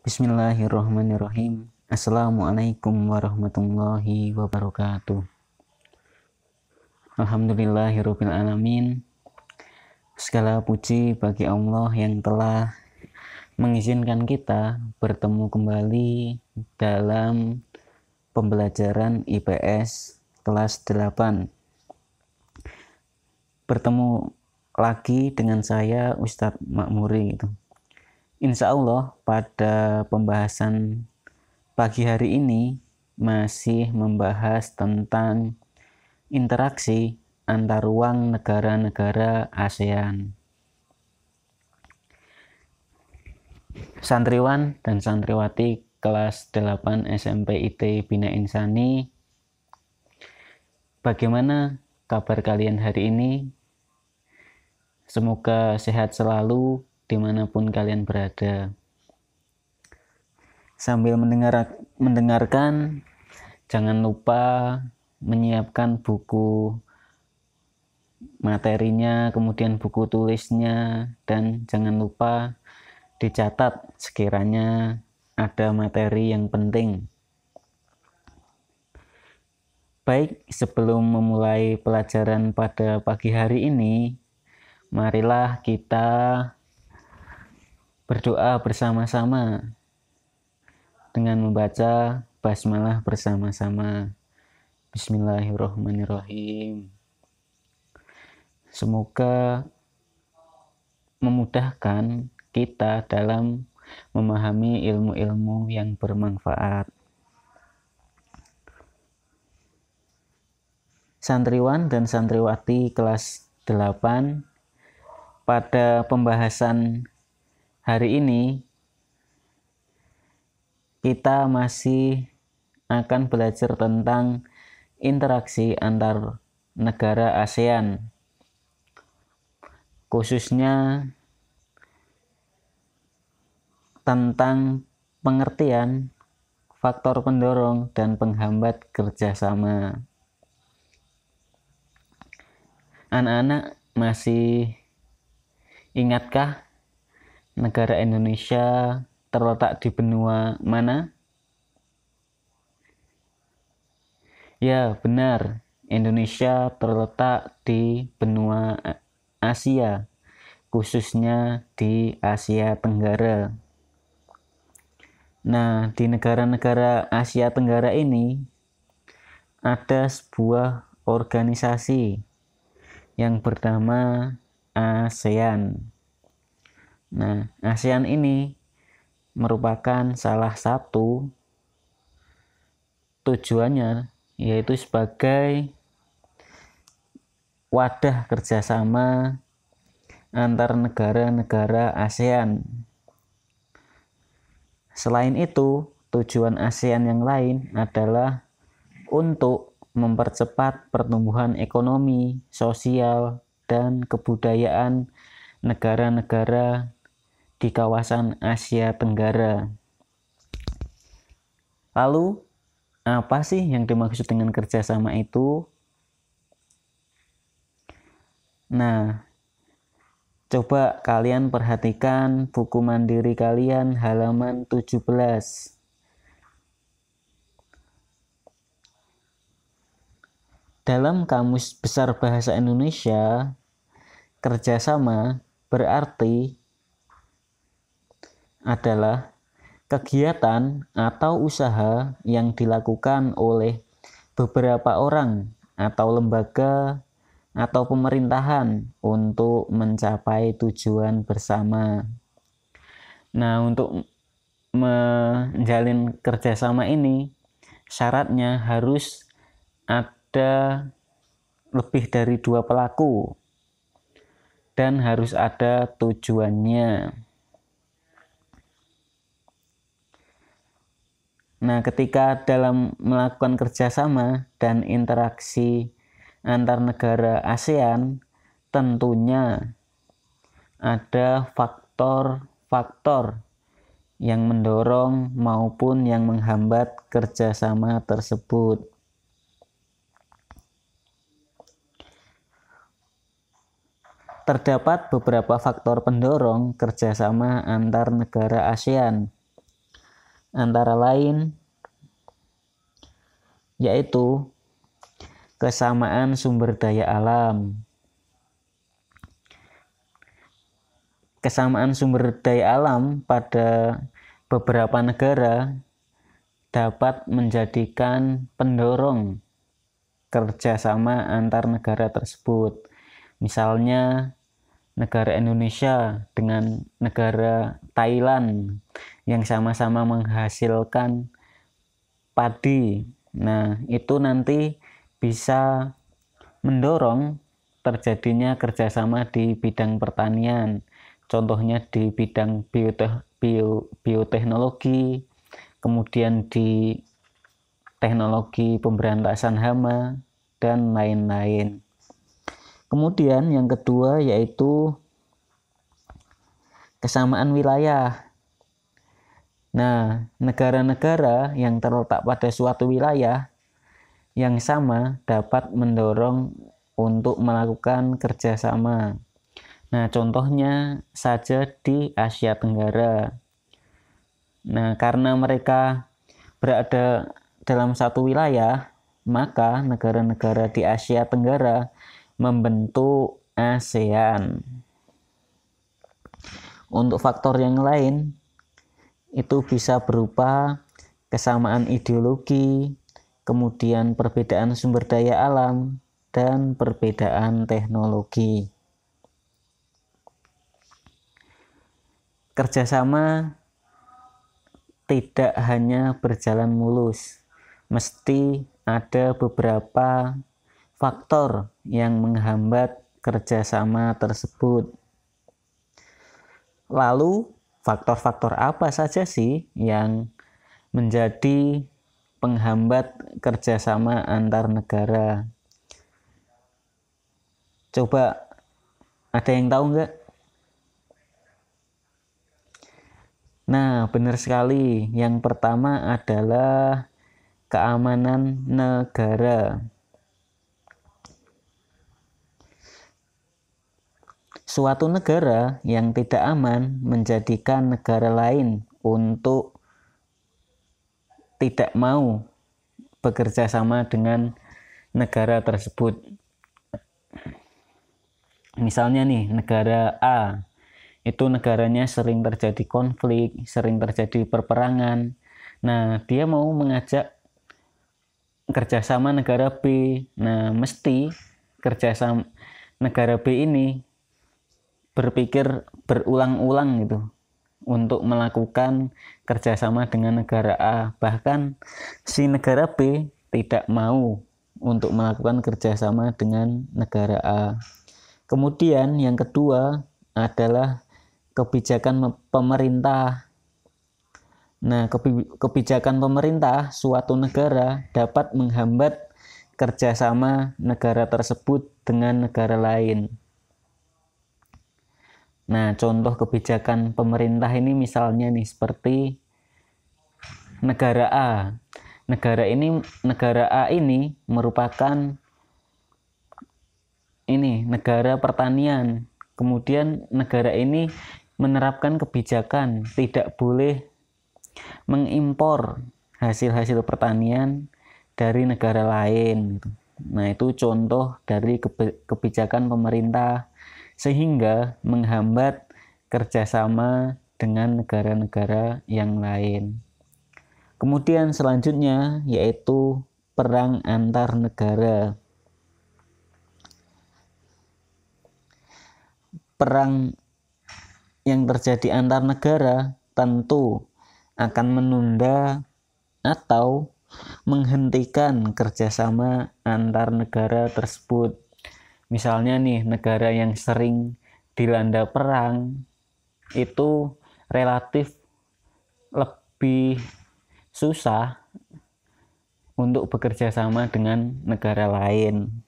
Bismillahirrahmanirrahim. Assalamualaikum warahmatullahi wabarakatuh. Alhamdulillahirabbil alamin. Segala puji bagi Allah yang telah mengizinkan kita bertemu kembali dalam pembelajaran IPS kelas 8. Bertemu lagi dengan saya Ustadz Makmuri gitu. Insya Allah pada pembahasan pagi hari ini masih membahas tentang interaksi antar ruang negara-negara ASEAN. Santriwan dan santriwati kelas 8 SMP IT Bina Insani, bagaimana kabar kalian hari ini? Semoga sehat selalu dimanapun kalian berada. Sambil mendengarkan, jangan lupa menyiapkan buku materinya, kemudian buku tulisnya, dan jangan lupa dicatat sekiranya ada materi yang penting. Baik, sebelum memulai pelajaran pada pagi hari ini, marilah kita berdoa bersama-sama dengan membaca basmalah bersama-sama. Bismillahirrahmanirrahim. Semoga memudahkan kita dalam memahami ilmu-ilmu yang bermanfaat. Santriwan dan santriwati kelas 8, pada pembahasan hari ini kita masih akan belajar tentang interaksi antar negara ASEAN, khususnya tentang pengertian faktor pendorong dan penghambat kerjasama. Anak-anak masih ingatkah negara Indonesia terletak di benua mana? Ya, benar. Indonesia terletak di benua Asia, khususnya di Asia Tenggara. Nah, di negara-negara Asia Tenggara ini ada sebuah organisasi yang bernama ASEAN. Nah, ASEAN ini merupakan salah satu tujuannya yaitu sebagai wadah kerjasama antar negara-negara ASEAN. Selain itu, tujuan ASEAN yang lain adalah untuk mempercepat pertumbuhan ekonomi, sosial, dan kebudayaan negara-negara di kawasan Asia Tenggara. Lalu, apa sih yang dimaksud dengan kerjasama itu? Nah, coba kalian perhatikan buku mandiri kalian halaman 17. Dalam Kamus Besar Bahasa Indonesia, kerjasama berarti adalah kegiatan atau usaha yang dilakukan oleh beberapa orang atau lembaga atau pemerintahan untuk mencapai tujuan bersama. Nah, untuk menjalin kerjasama ini, syaratnya harus ada lebih dari 2 pelaku dan harus ada tujuannya. Nah, ketika dalam melakukan kerjasama dan interaksi antar negara ASEAN, tentunya ada faktor-faktor yang mendorong maupun yang menghambat kerjasama tersebut. Terdapat beberapa faktor pendorong kerjasama antar negara ASEAN. antara lain yaitu kesamaan sumber daya alam. Kesamaan sumber daya alam pada beberapa negara dapat menjadikan pendorong kerjasama antar negara tersebut. Misalnya negara Indonesia dengan negara Thailand yang sama-sama menghasilkan padi. Nah, itu nanti bisa mendorong terjadinya kerjasama di bidang pertanian. Contohnya di bidang bioteknologi, kemudian di teknologi pemberantasan hama, dan lain-lain. Kemudian yang kedua yaitu kesamaan wilayah. Nah, negara-negara yang terletak pada suatu wilayah yang sama dapat mendorong untuk melakukan kerjasama. Nah, contohnya saja di Asia Tenggara. Nah, karena mereka berada dalam satu wilayah, maka negara-negara di Asia Tenggara membentuk ASEAN. Untuk faktor yang lain, itu bisa berupa kesamaan ideologi, kemudian perbedaan sumber daya alam, dan perbedaan teknologi. Kerjasama tidak hanya berjalan mulus, mesti ada beberapa faktor yang menghambat kerjasama tersebut. Lalu, faktor-faktor apa saja sih yang menjadi penghambat kerjasama antar negara? Coba ada yang tahu nggak? Nah, benar sekali. Yang pertama adalah keamanan negara. Suatu negara yang tidak aman menjadikan negara lain untuk tidak mau bekerja sama dengan negara tersebut. Misalnya nih, negara A itu negaranya sering terjadi konflik, sering terjadi perperangan. Nah, dia mau mengajak kerjasama negara B. Nah, mesti kerjasama negara B ini berpikir berulang-ulang gitu untuk melakukan kerjasama dengan negara A. Bahkan si negara B tidak mau untuk melakukan kerjasama dengan negara A. Kemudian yang kedua adalah kebijakan pemerintah. Nah, kebijakan pemerintah suatu negara dapat menghambat kerjasama negara tersebut dengan negara lain. Nah, contoh kebijakan pemerintah ini misalnya nih seperti negara A. Negara A ini merupakan negara pertanian. Kemudian negara ini menerapkan kebijakan tidak boleh mengimpor hasil-hasil pertanian dari negara lain. Nah, itu contoh dari kebijakan pemerintah sehingga menghambat kerjasama dengan negara-negara yang lain. Kemudian selanjutnya yaitu perang antar negara. Perang yang terjadi antar negara tentu akan menunda atau menghentikan kerjasama antar negara tersebut. Misalnya nih, negara yang sering dilanda perang itu relatif lebih susah untuk bekerja sama dengan negara lain.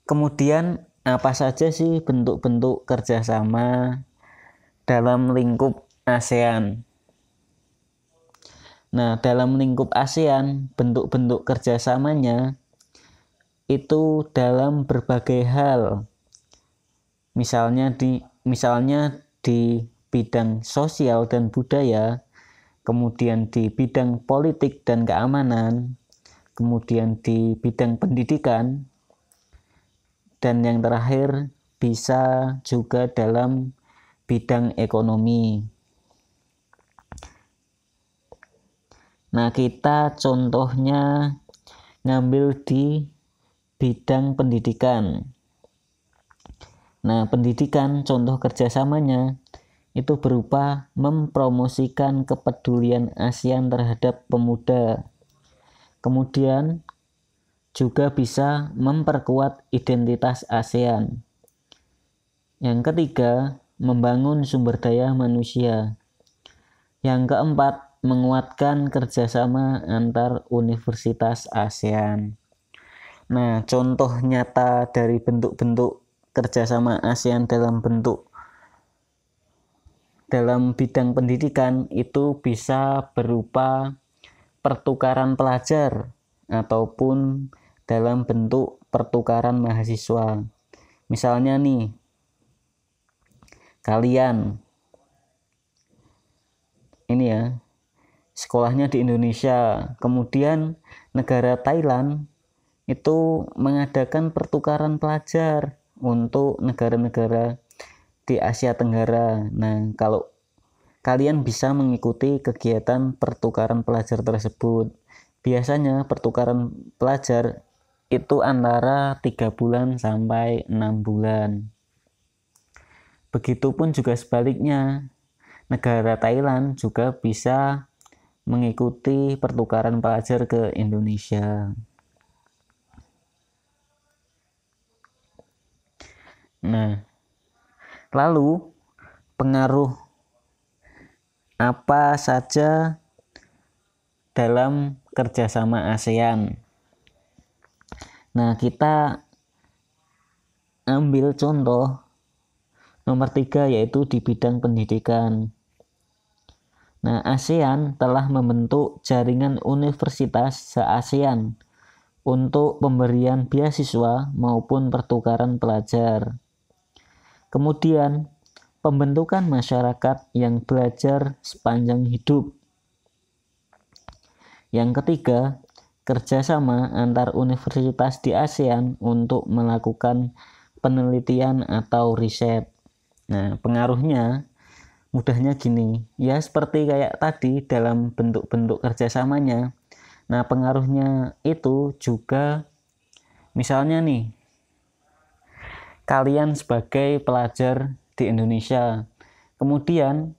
Kemudian apa saja sih bentuk-bentuk kerjasama dalam lingkup ASEAN? Nah, dalam lingkup ASEAN, bentuk-bentuk kerjasamanya itu dalam berbagai hal. Misalnya di bidang sosial dan budaya, kemudian di bidang politik dan keamanan, kemudian di bidang pendidikan, dan yang terakhir bisa juga dalam bidang ekonomi. Nah, kita contohnya ngambil di bidang pendidikan. Nah, pendidikan contoh kerjasamanya itu berupa mempromosikan kepedulian ASEAN terhadap pemuda. Kemudian juga bisa memperkuat identitas ASEAN. Yang ketiga, membangun sumber daya manusia. Yang keempat, menguatkan kerjasama antar universitas ASEAN. Nah, contoh nyata dari bentuk-bentuk kerjasama ASEAN dalam bidang pendidikan itu bisa berupa pertukaran pelajar ataupun dalam bentuk pertukaran mahasiswa. Misalnya nih, kalian ini ya, sekolahnya di Indonesia, kemudian negara Thailand itu mengadakan pertukaran pelajar untuk negara-negara di Asia Tenggara. Nah, kalau kalian bisa mengikuti kegiatan pertukaran pelajar tersebut. Biasanya pertukaran pelajar itu antara 3 bulan sampai 6 bulan. Begitupun juga sebaliknya, negara Thailand juga bisa mengikuti pertukaran pelajar ke Indonesia. Nah, lalu pengaruh apa saja dalam kerjasama ASEAN? Nah, kita ambil contoh nomor 3 yaitu di bidang pendidikan. Nah, ASEAN telah membentuk jaringan universitas se-ASEAN untuk pemberian beasiswa maupun pertukaran pelajar. Kemudian, pembentukan masyarakat yang belajar sepanjang hidup. Yang ketiga, kerjasama antar universitas di ASEAN untuk melakukan penelitian atau riset. Nah, pengaruhnya mudahnya gini, ya seperti kayak tadi dalam bentuk-bentuk kerjasamanya. Nah, pengaruhnya itu juga misalnya nih, kalian sebagai pelajar di Indonesia, kemudian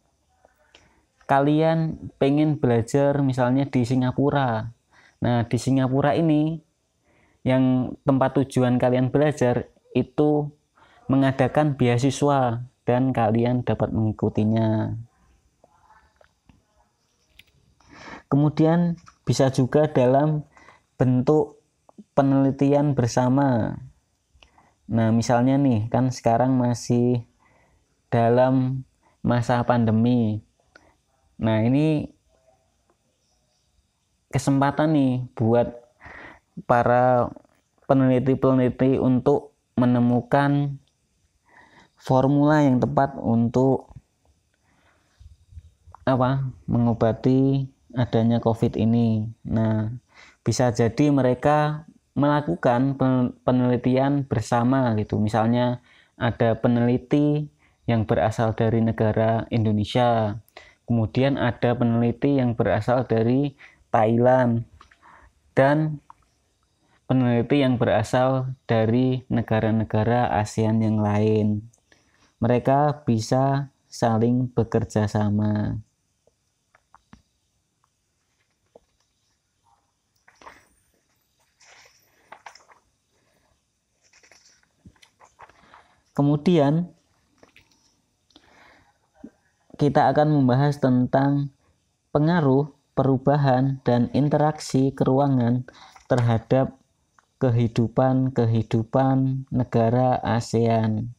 kalian pengen belajar misalnya di Singapura. Nah, di Singapura ini yang tempat tujuan kalian belajar itu mengadakan beasiswa dan kalian dapat mengikutinya. Kemudian bisa juga dalam bentuk penelitian bersama. Nah, misalnya nih, kan sekarang masih dalam masa pandemi. Nah, ini kesempatan nih buat para peneliti-peneliti untuk menemukan formula yang tepat untuk mengobati adanya COVID ini. Nah, bisa jadi mereka melakukan penelitian bersama gitu. Misalnya ada peneliti yang berasal dari negara Indonesia, kemudian ada peneliti yang berasal dari Thailand, dan peneliti yang berasal dari negara-negara ASEAN yang lain. Mereka bisa saling bekerja sama. Kemudian kita akan membahas tentang pengaruh, perubahan, dan interaksi keruangan terhadap kehidupan negara ASEAN.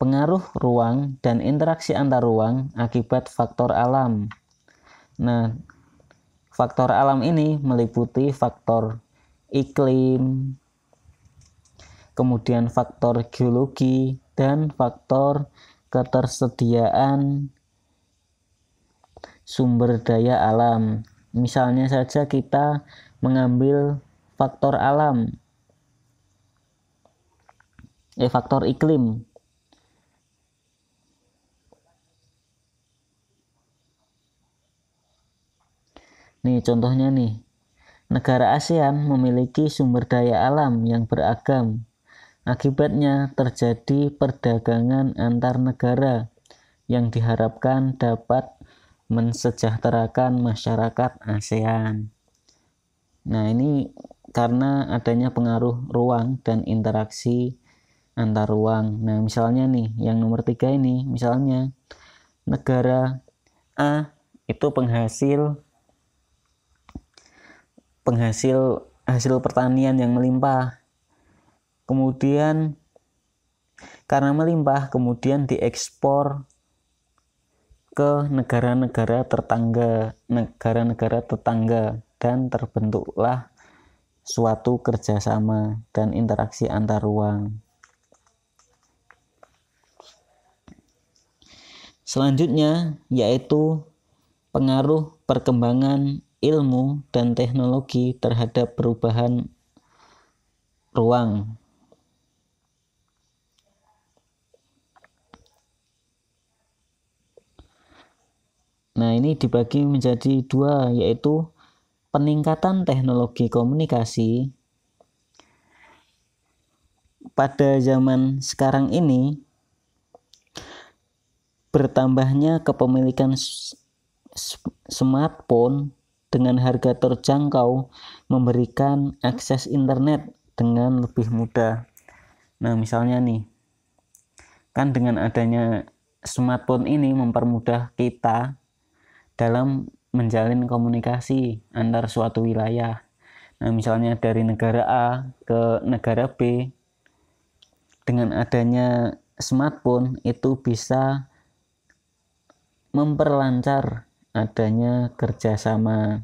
Pengaruh ruang dan interaksi antar ruang akibat faktor alam. Nah, faktor alam ini meliputi faktor iklim, kemudian faktor geologi, dan faktor ketersediaan sumber daya alam. Misalnya saja kita mengambil faktor alam, faktor iklim. Nih contohnya nih, negara ASEAN memiliki sumber daya alam yang beragam. Akibatnya terjadi perdagangan antar negara yang diharapkan dapat mensejahterakan masyarakat ASEAN. Nah, ini karena adanya pengaruh ruang dan interaksi antar ruang. Nah, misalnya nih, yang nomor 3 ini, misalnya negara A itu penghasil hasil pertanian yang melimpah. Kemudian karena melimpah, kemudian diekspor ke negara-negara tetangga dan terbentuklah suatu kerjasama dan interaksi antar ruang. Selanjutnya yaitu pengaruh perkembangan ilmu dan teknologi terhadap perubahan ruang. Nah, ini dibagi menjadi 2, yaitu peningkatan teknologi komunikasi. Pada zaman sekarang ini, bertambahnya kepemilikan smartphone dengan harga terjangkau memberikan akses internet dengan lebih mudah. Nah, misalnya nih, kan dengan adanya smartphone ini mempermudah kita dalam menjalin komunikasi antar suatu wilayah. Nah, misalnya dari negara A ke negara B, dengan adanya smartphone itu bisa memperlancar adanya kerjasama.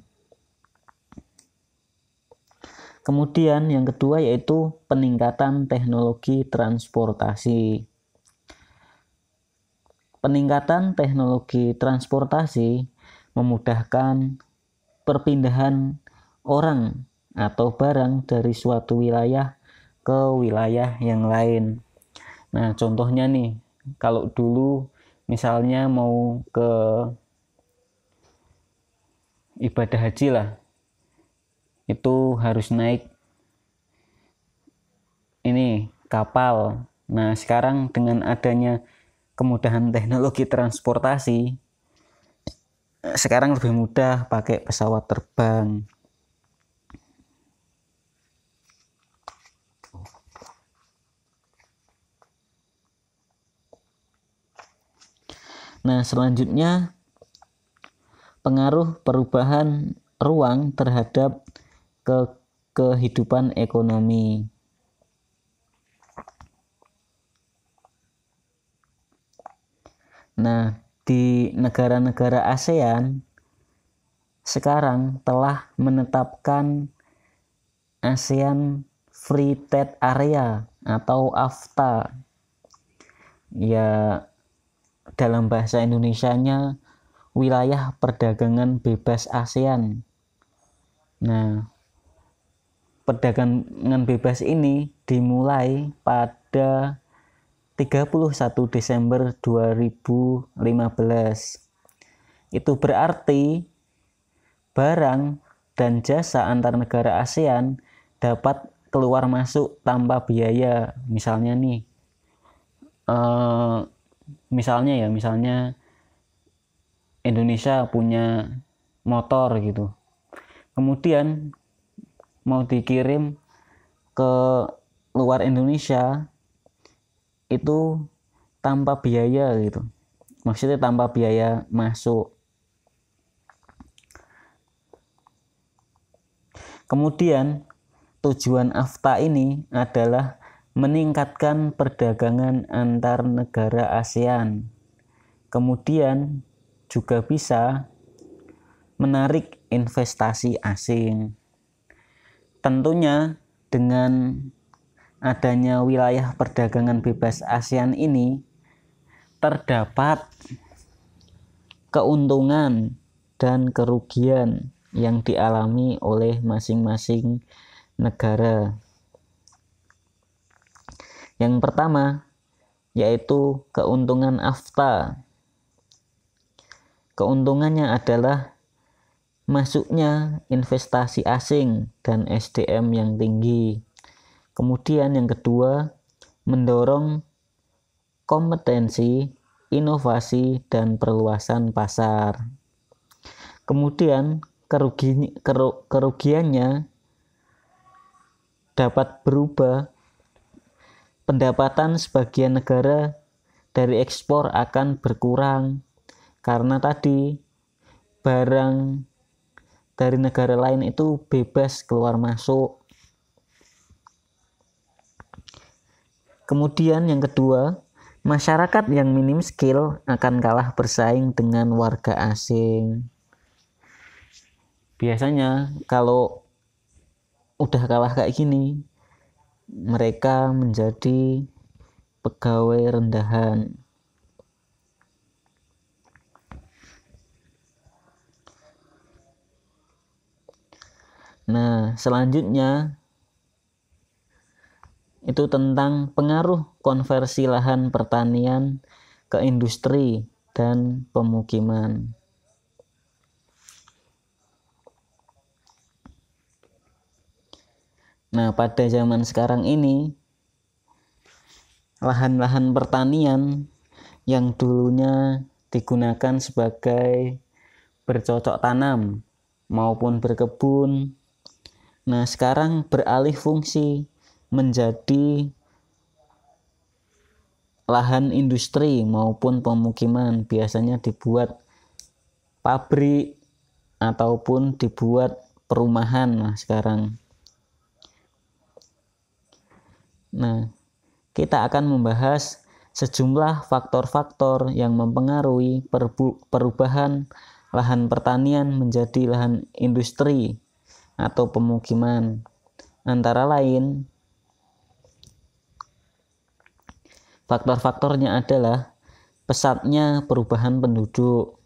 Kemudian yang kedua yaitu peningkatan teknologi transportasi. Peningkatan teknologi transportasi memudahkan perpindahan orang atau barang dari suatu wilayah ke wilayah yang lain. Nah, contohnya nih, kalau dulu misalnya mau ke ibadah haji lah, itu harus naik ini kapal. Nah, sekarang dengan adanya kemudahan teknologi transportasi, sekarang lebih mudah pakai pesawat terbang. Nah, selanjutnya pengaruh perubahan ruang terhadap kehidupan ekonomi. Nah, di negara-negara ASEAN sekarang telah menetapkan ASEAN Free Trade Area atau AFTA. Ya, dalam bahasa Indonesianya wilayah perdagangan bebas ASEAN. Nah, perdagangan bebas ini dimulai pada 31 Desember 2015. Itu berarti barang dan jasa antar negara ASEAN dapat keluar masuk tanpa biaya. Misalnya nih, misalnya Indonesia punya motor gitu, kemudian mau dikirim ke luar Indonesia itu tanpa biaya gitu, maksudnya tanpa biaya masuk. Kemudian tujuan AFTA ini adalah meningkatkan perdagangan antar negara ASEAN. Kemudian juga bisa menarik investasi asing. Tentunya dengan adanya wilayah perdagangan bebas ASEAN ini terdapat keuntungan dan kerugian yang dialami oleh masing-masing negara. Yang pertama yaitu keuntungan AFTA. Keuntungannya adalah masuknya investasi asing dan SDM yang tinggi. Kemudian yang kedua, mendorong kompetensi, inovasi, dan perluasan pasar. Kemudian kerugiannya dapat berubah. Pendapatan sebagian negara dari ekspor akan berkurang karena tadi barang dari negara lain itu bebas keluar masuk. Kemudian yang kedua, masyarakat yang minim skill akan kalah bersaing dengan warga asing. Biasanya kalau udah kalah kayak gini, mereka menjadi pegawai rendahan. Nah, selanjutnya itu tentang pengaruh konversi lahan pertanian ke industri dan pemukiman. Nah, pada zaman sekarang ini, lahan-lahan pertanian yang dulunya digunakan sebagai bercocok tanam maupun berkebun, nah sekarang beralih fungsi menjadi lahan industri maupun pemukiman. Biasanya dibuat pabrik ataupun dibuat perumahan. Nah sekarang, nah kita akan membahas sejumlah faktor-faktor yang mempengaruhi perubahan lahan pertanian menjadi lahan industri atau pemukiman. Antara lain, faktor-faktornya adalah pesatnya perubahan penduduk,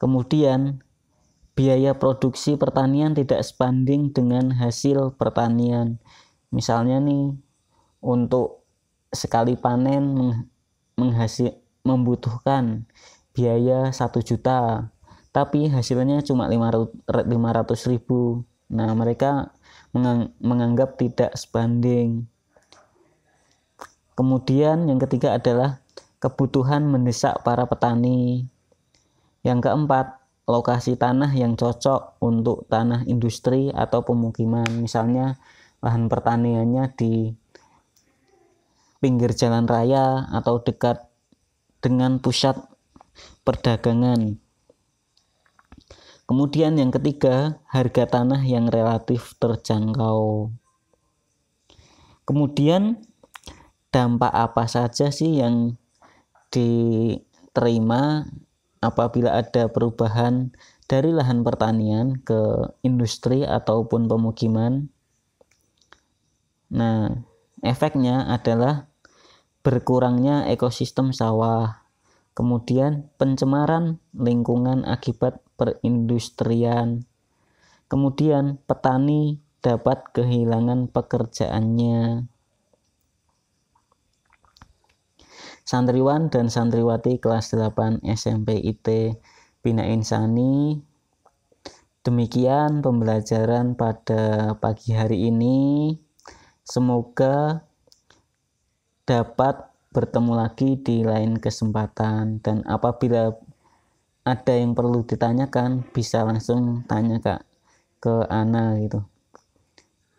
kemudian biaya produksi pertanian tidak sebanding dengan hasil pertanian. Misalnya nih, untuk sekali panen membutuhkan biaya 1 juta, tapi hasilnya cuma 500.000. Nah, mereka menganggap tidak sebanding. Kemudian yang ketiga adalah kebutuhan mendesak para petani. Yang keempat, lokasi tanah yang cocok untuk tanah industri atau pemukiman. Misalnya lahan pertaniannya di pinggir jalan raya atau dekat dengan pusat perdagangan. Kemudian yang ketiga, harga tanah yang relatif terjangkau. Kemudian dampak apa saja sih yang diterima apabila ada perubahan dari lahan pertanian ke industri ataupun pemukiman? Nah, efeknya adalah berkurangnya ekosistem sawah, kemudian pencemaran lingkungan akibat perindustrian, kemudian petani dapat kehilangan pekerjaannya. Santriwan dan santriwati kelas 8 SMP IT Bina Insani, demikian pembelajaran pada pagi hari ini. Semoga dapat bertemu lagi di lain kesempatan, dan apabila ada yang perlu ditanyakan bisa langsung tanya ke Ana gitu.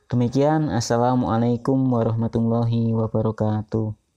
Demikian, assalamualaikum warahmatullahi wabarakatuh.